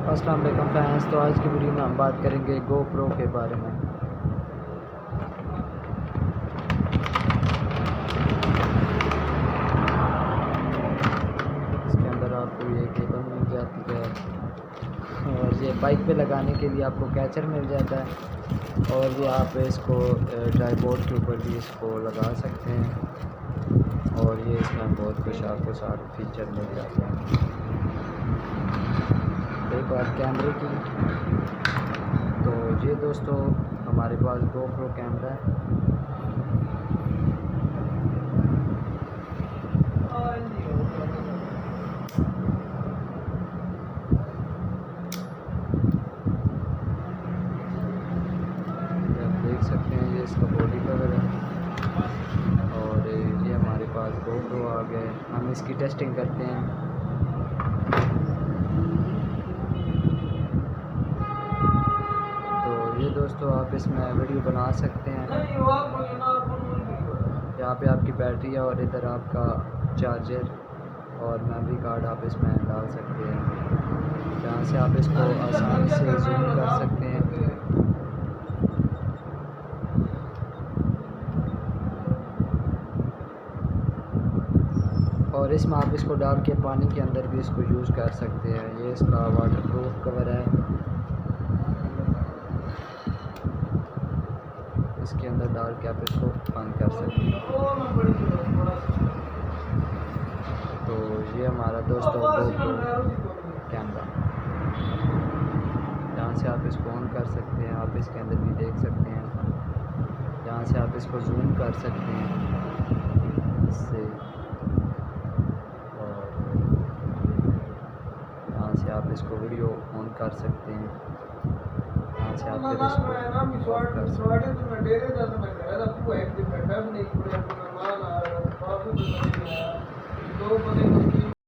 अस्सलाम वालेकुम फ्रेंड्स। तो आज की वीडियो में हम बात करेंगे गोप्रो के बारे में। इसके अंदर आपको ये केबल मिल जाती है और ये बाइक पे लगाने के लिए आपको कैचर मिल जाता है और ये आप इसको ट्राइपॉड के ऊपर भी इसको लगा सकते हैं और ये इसमें बहुत कुछ आपको सारे फीचर मिल जाते हैं। एक बार कैमरे की, तो ये दोस्तों हमारे पास गोप्रो कैमरा है। आप देख सकते हैं ये इसका बॉडी कवर है और ये हमारे पास गोप्रो आ गए। हम इसकी टेस्टिंग करते हैं। ये दोस्तों आप इसमें वीडियो बना सकते हैं। यहाँ पे आपकी बैटरी है और इधर आपका चार्जर और मेमोरी कार्ड आप इसमें डाल सकते हैं, जहाँ से आप इसको आसानी से जूम कर सकते हैं। और इसमें आप इसको डाल के पानी के अंदर भी इसको यूज़ कर सकते हैं। ये इसका वाटरप्रूफ कवर है, इसके अंदर डाल के आप इसको बंद कर सकते हैं। तो ये हमारा दोस्तों गोप्रो कैमरा, जहाँ से आप इसको ऑन कर सकते हैं। आप इसके अंदर भी देख सकते हैं, जहाँ से आप इसको जूम कर सकते हैं इससे, और यहाँ से आप इसको वीडियो ऑन कर सकते हैं। यहाँ से आप फिर इसको ऑफ कर सकते हैं।